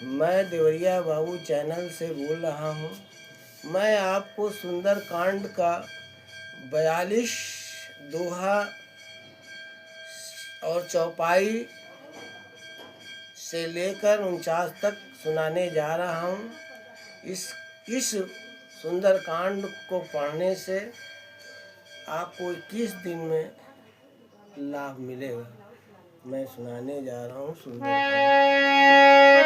मैं देवरिया बाबू चैनल से बोल रहा हूँ। मैं आपको सुंदरकांड का 42 दोहा और चौपाई से लेकर 49 तक सुनाने जा रहा हूँ। इस सुंदरकांड को पढ़ने से आपको 21 दिन में लाभ मिलेगा। मैं सुनाने जा रहा हूँ सुंदरकांड।